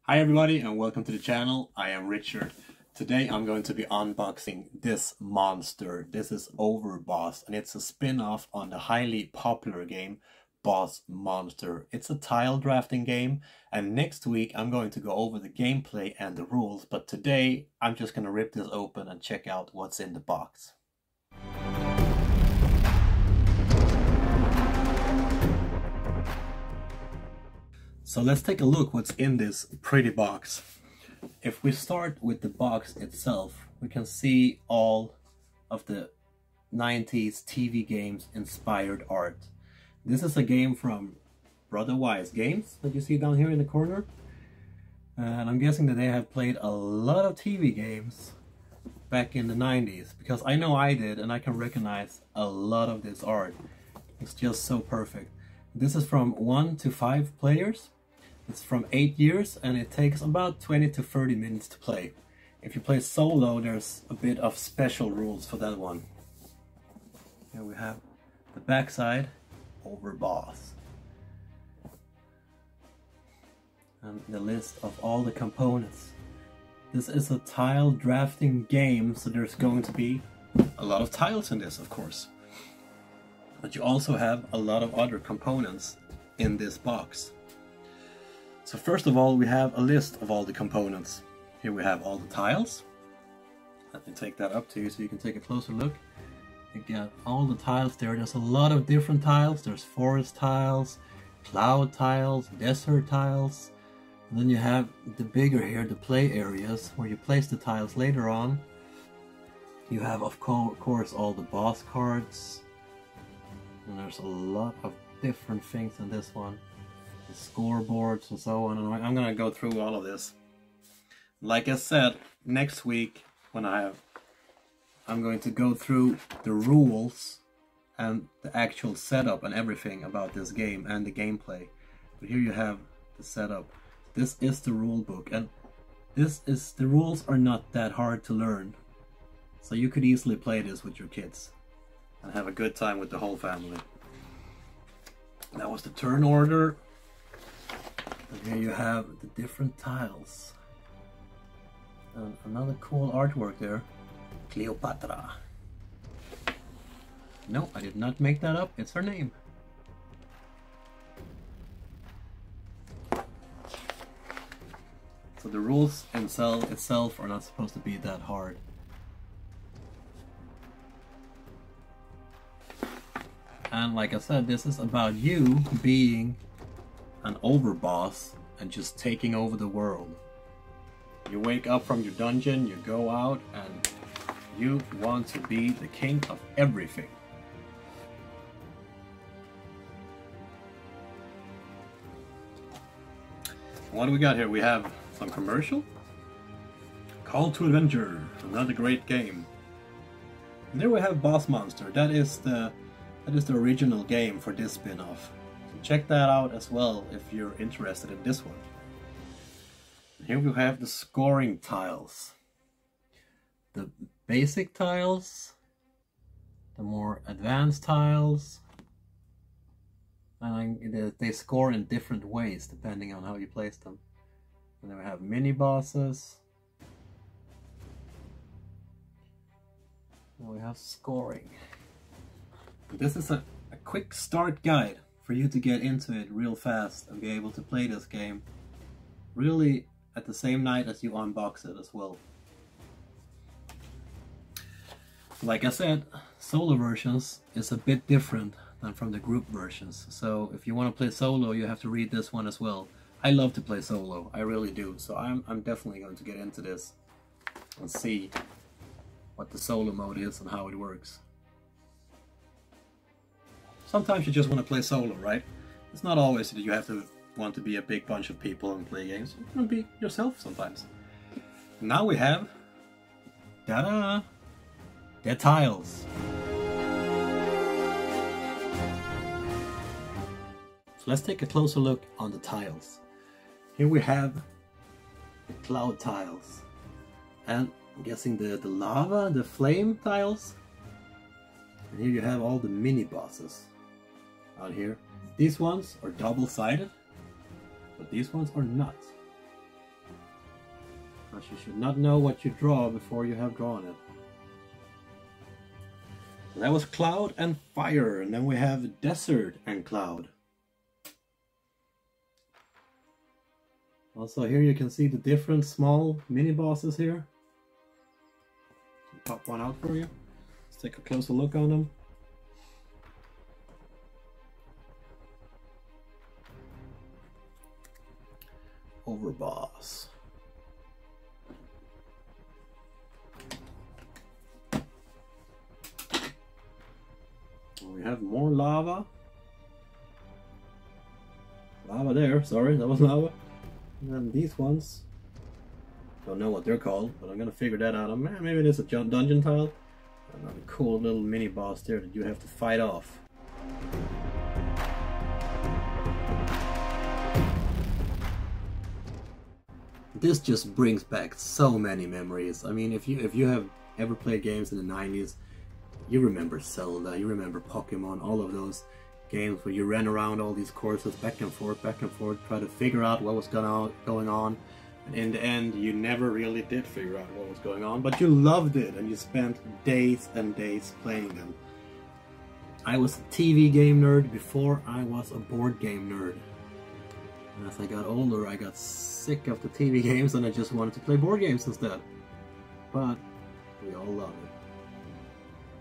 Hi everybody and welcome to the channel. I am Richard. Today I'm going to be unboxing this monster. This is Overboss and it's a spin-off on the highly popular game Boss Monster. It's a tile drafting game and next week I'm going to go over the gameplay and the rules, but today I'm just going to rip this open and check out what's in the box. So let's take a look what's in this pretty box. If we start with the box itself, we can see all of the 90s TV games inspired art. This is a game from Brother Wise Games that you see down here in the corner. And I'm guessing that they have played a lot of TV games back in the 90s, because I know I did and I can recognize a lot of this art. It's just so perfect. This is from 1 to 5 players. It's from 8 years and it takes about 20 to 30 minutes to play. If you play solo, there's a bit of special rules for that one. Here we have the backside, Overboss. And the list of all the components. This is a tile drafting game, so there's going to be a lot of tiles in this, of course. But you also have a lot of other components in this box. So first of all, we have a list of all the components. Here we have all the tiles. Let me take that up to you so you can take a closer look. You got all the tiles there. There's a lot of different tiles. There's forest tiles, cloud tiles, desert tiles. And then you have the bigger here, the play areas, where you place the tiles later on. You have, of course, all the boss cards. And there's a lot of different things in this one. The scoreboards and so on, and I'm gonna go through all of this. Like I said, next week when I'm going to go through the rules and the actual setup and everything about this game and the gameplay. But here you have the setup. This is the rule book, and the rules are not that hard to learn. So you could easily play this with your kids and have a good time with the whole family. That was the turn order. And here you have the different tiles. And another cool artwork there. Cleopatra. No, I did not make that up. It's her name. So the rules itself are not supposed to be that hard. And like I said, this is about you being an overboss and just taking over the world. You wake up from your dungeon, you go out, and you want to be the king of everything. What do we got here? We have some commercial. Call to Adventure, another great game. And there we have Boss Monster. That is the original game for this spin-off. Check that out as well if you're interested in this one. Here we have the scoring tiles. The basic tiles, the more advanced tiles, and they score in different ways depending on how you place them. And then we have mini bosses. And we have scoring. This is a quick start guide for you to get into it real fast and be able to play this game really at the same night as you unbox it as well. Like I said, solo versions is a bit different than from the group versions. So if you want to play solo, you have to read this one as well. I love to play solo, I really do. So I'm definitely going to get into this and see what the solo mode is and how it works. Sometimes you just want to play solo, right? It's not always that you have to want to be a big bunch of people and play games. You can be yourself sometimes. Now we have, ta-da, the tiles. So let's take a closer look on the tiles. Here we have the cloud tiles. And I'm guessing the lava, the flame tiles. And here you have all the mini bosses out here. These ones are double-sided, but these ones are not. Because you should not know what you draw before you have drawn it. So that was cloud and fire, and then we have desert and cloud. Also here you can see the different small mini bosses here. I'll pop one out for you. Let's take a closer look on them. Overboss. We have more lava. Lava there, sorry, that was lava. And then these ones, don't know what they're called, but I'm gonna figure that out. Maybe it is a dungeon tile. Another cool little mini boss there that you have to fight off. This just brings back so many memories. I mean, if you have ever played games in the 90s, you remember Zelda, you remember Pokemon, all of those games where you ran around all these courses back and forth, try to figure out what was going on. And in the end, you never really did figure out what was going on, but you loved it and you spent days and days playing them. I was a TV game nerd before I was a board game nerd. And as I got older, I got sick of the TV games and I just wanted to play board games instead. But we all love it.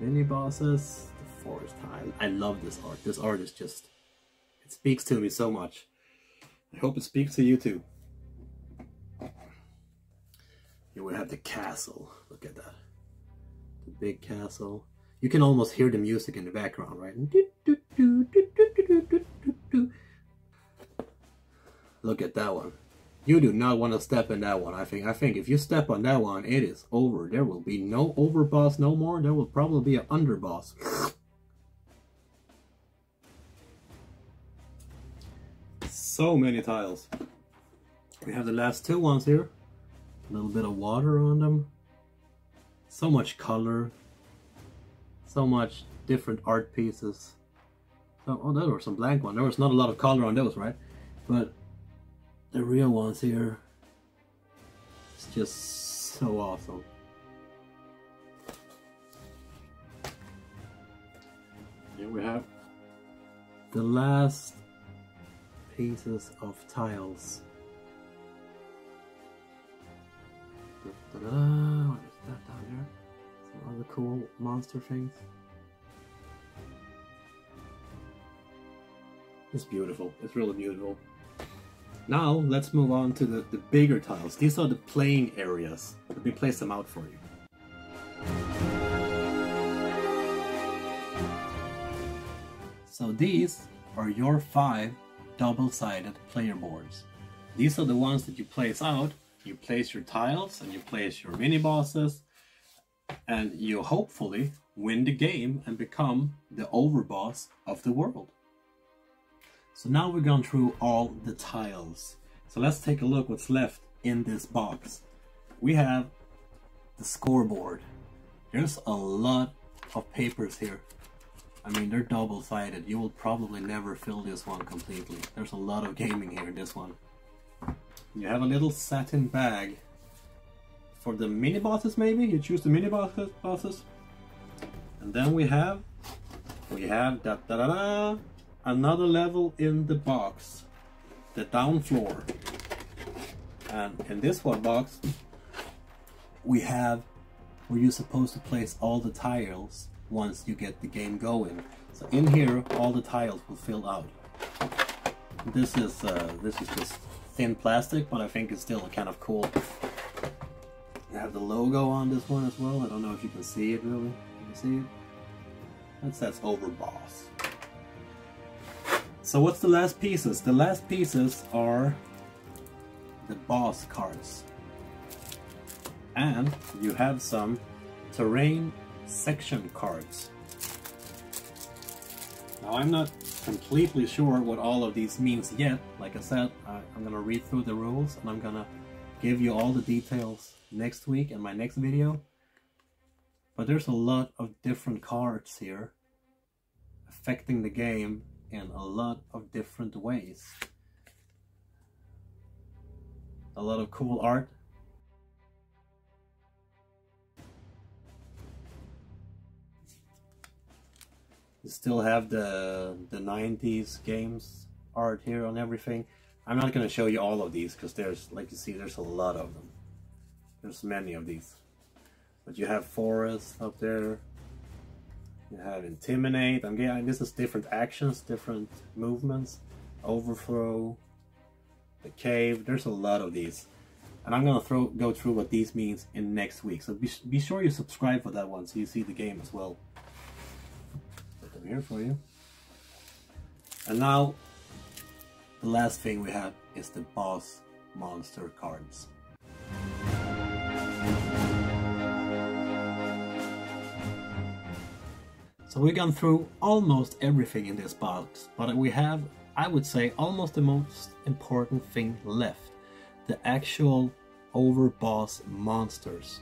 Mini bosses, the forest tile. I love this art. This art is just, it speaks to me so much. I hope it speaks to you too. You would have the castle. Look at that. The big castle. You can almost hear the music in the background, right? Look at that one. You do not want to step in that one. I think if you step on that one, it is over. There will be no overboss no more. There will probably be an underboss. So many tiles. We have the last two ones here. A little bit of water on them. So much color. So much different art pieces. So, oh, there were some blank ones. There was not a lot of color on those, right? But the real ones here, it's just so awesome. Here we have the last pieces of tiles. What is that down there? Some other cool monster things. It's beautiful. It's really beautiful. Now let's move on to the bigger tiles. These are the playing areas. Let me place them out for you. So these are your 5 double-sided player boards. These are the ones that you place out. You place your tiles and you place your mini bosses, and you hopefully win the game and become the overboss of the world. So now we've gone through all the tiles. So let's take a look what's left in this box. We have the scoreboard. There's a lot of papers here. I mean, they're double-sided. You will probably never fill this one completely. There's a lot of gaming here in this one. You have a little satin bag for the mini bosses, maybe? You choose the mini bosses. And then we have another level in the box, the down floor. And in this one box, we have where you're supposed to place all the tiles once you get the game going. So in here, all the tiles will fill out. This is just thin plastic, but I think it's still kind of cool. You have the logo on this one as well. I don't know if you can see it really. Can you see it? That says Overboss. So what's the last pieces? The last pieces are the boss cards. And you have some terrain section cards. Now I'm not completely sure what all of these means yet. Like I said, I'm gonna read through the rules and I'm gonna give you all the details next week in my next video. But there's a lot of different cards here affecting the game in a lot of different ways. A lot of cool art. still have the 90s games art here on everything. I'm not going to show you all of these because there's, like you see, there's a lot of them. There's many of these. But you have Forest up there. You have Intimidate. This is different actions, different movements. Overthrow. The Cave. There's a lot of these. And I'm going to go through what these means in next week. So be sure you subscribe for that one so you see the game as well. Put them here for you. And now, the last thing we have is the boss monster cards. So we've gone through almost everything in this box, but we have, I would say, almost the most important thing left. The actual Overboss monsters.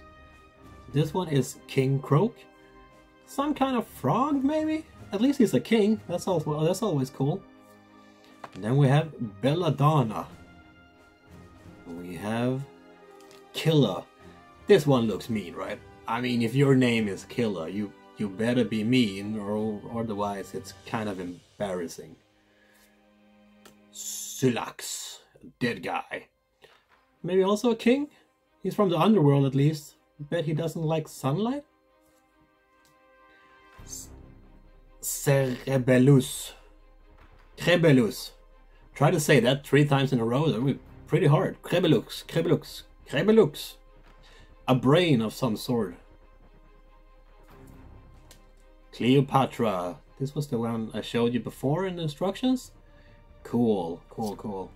This one is King Croak. Some kind of frog, maybe? At least he's a king. That's always cool. And then we have Belladonna. We have Killer. This one looks mean, right? I mean, if your name is Killer, you better be mean, or otherwise it's kind of embarrassing. Sylax, dead guy. Maybe also a king? He's from the underworld at least. Bet he doesn't like sunlight? Cerebellus. Crebellus. Try to say that 3 times in a row, that would be pretty hard. Crebellux, Crebellux, Crebellux. A brain of some sort. Cleopatra. This was the one I showed you before in the instructions? Cool, cool, cool.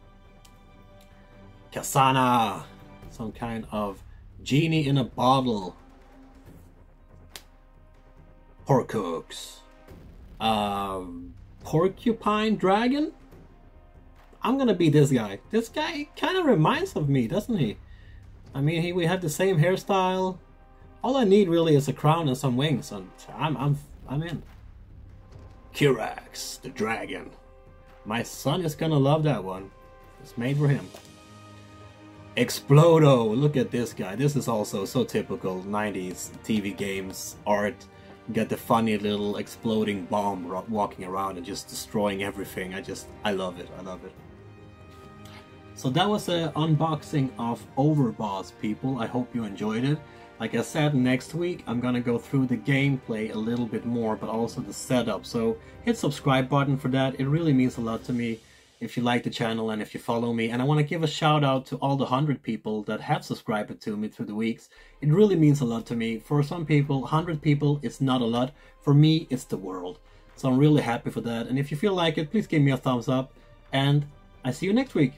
Kasana. Some kind of genie in a bottle. Porcux. Porcupine Dragon? I'm gonna be this guy. This guy kind of reminds of me, doesn't he? I mean, we have the same hairstyle. All I need really is a crown and some wings, and I'm in. Kirax, the dragon. My son is gonna love that one. It's made for him. Explodo! Look at this guy. This is also so typical 90s TV games art. You get the funny little exploding bomb walking around and just destroying everything. I love it. I love it. So that was an unboxing of Overboss, people. I hope you enjoyed it. Like I said, next week I'm gonna go through the gameplay a little bit more, but also the setup. So hit subscribe button for that. It really means a lot to me if you like the channel and if you follow me. And I want to give a shout out to all the 100 people that have subscribed to me through the weeks. It really means a lot to me. For some people, 100 people is not a lot. For me, it's the world. So I'm really happy for that. And if you feel like it, please give me a thumbs up. And I see you next week.